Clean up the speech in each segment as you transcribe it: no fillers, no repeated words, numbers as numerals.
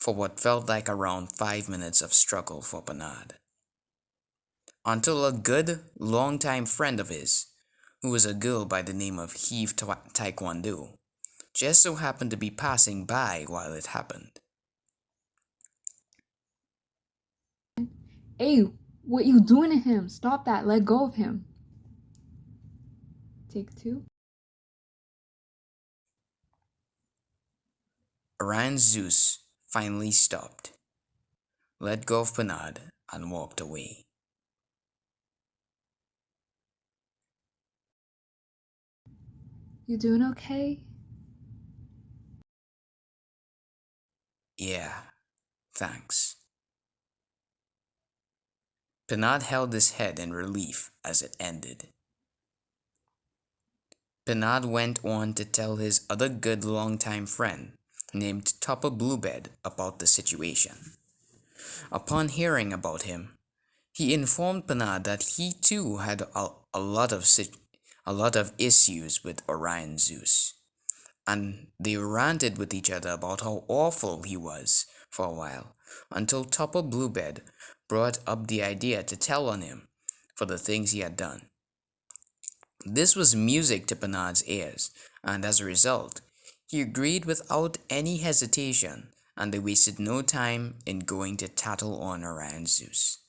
for what felt like around 5 minutes of struggle for Bernard. Until a good, long-time friend of his, who was a girl by the name of Heave Taekwondo, just so happened to be passing by while it happened. Hey, what you doing to him? Stop that. Let go of him. Take two. Orion Zeus finally stopped, let go of Bernard, and walked away. You doing okay? Yeah, thanks. Bernard held his head in relief as it ended. Bernard went on to tell his other good longtime friend, named Topper Bluebed, about the situation. Upon hearing about him, he informed Bernard that he too had a lot of issues with Orion Zeus, and they ranted with each other about how awful he was for a while, until Topper Bluebed brought up the idea to tell on him for the things he had done. This was music to Bernard's ears, and as a result, he agreed without any hesitation, and they wasted no time in going to tattle on Orion Zeus.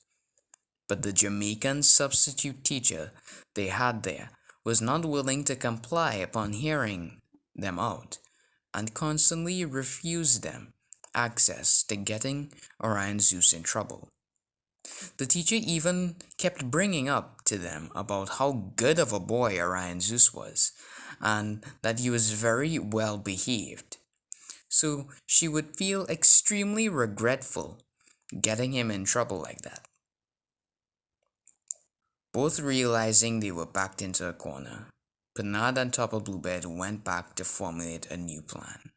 But the Jamaican substitute teacher they had there was not willing to comply upon hearing them out, and constantly refused them access to getting Orion Zeus in trouble. The teacher even kept bringing up to them about how good of a boy Orion Zeus was, and that he was very well behaved. So she would feel extremely regretful getting him in trouble like that. Both realizing they were backed into a corner, Bernard and Topper Bluebird went back to formulate a new plan.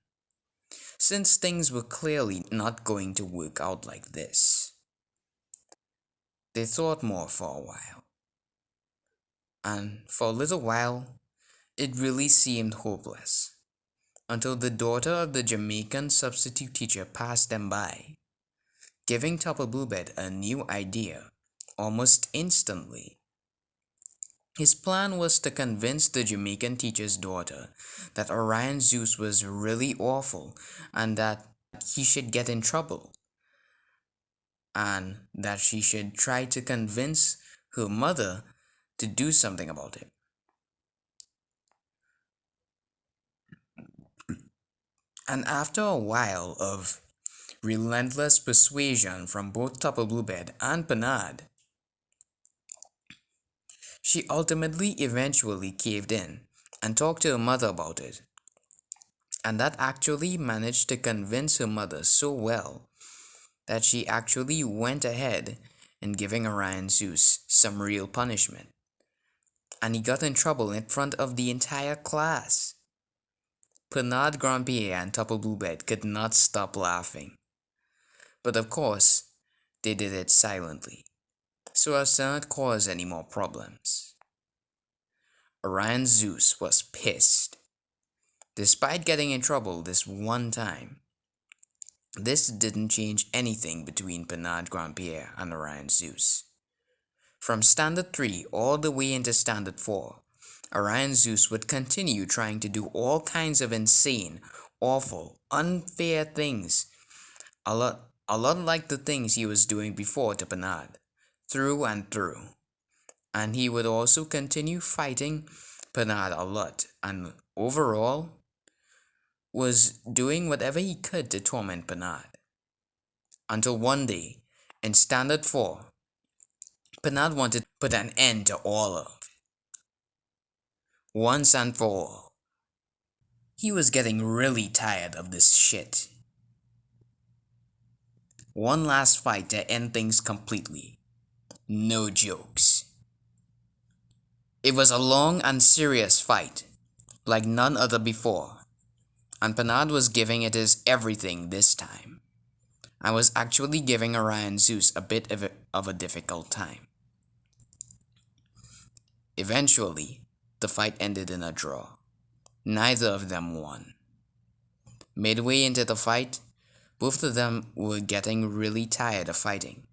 Since things were clearly not going to work out like this, they thought more for a while. And for a little while, it really seemed hopeless, until the daughter of the Jamaican substitute teacher passed them by, giving Topper Bluebird a new idea almost instantly. His plan was to convince the Jamaican teacher's daughter that Orion Zeus was really awful and that he should get in trouble, and that she should try to convince her mother to do something about it. And after a while of relentless persuasion from both Topper Bluebird and Bernard, she ultimately eventually caved in and talked to her mother about it. And that actually managed to convince her mother so well that she actually went ahead in giving Orion Zeus some real punishment. And he got in trouble in front of the entire class. Bernard Grandpierre and Topper Bluebird could not stop laughing. But of course, they did it silently, so as to not cause any more problems. Orion Zeus was pissed. Despite getting in trouble this one time, this didn't change anything between Bernard Grandpierre and Orion Zeus. From Standard 3 all the way into Standard 4, Orion Zeus would continue trying to do all kinds of insane, awful, unfair things, a lot like the things he was doing before to Bernard, through and through. And he would also continue fighting Bernard a lot, and overall was doing whatever he could to torment Bernard. Until one day, in Standard 4, Bernard wanted to put an end to all of it, once and for all. He was getting really tired of this shit. One last fight to end things completely. No jokes. It was a long and serious fight, like none other before, and Bernard was giving it his everything this time. I was actually giving Orion Zeus a bit of a difficult time. Eventually, the fight ended in a draw. Neither of them won. Midway into the fight, Both of them were getting really tired of fighting.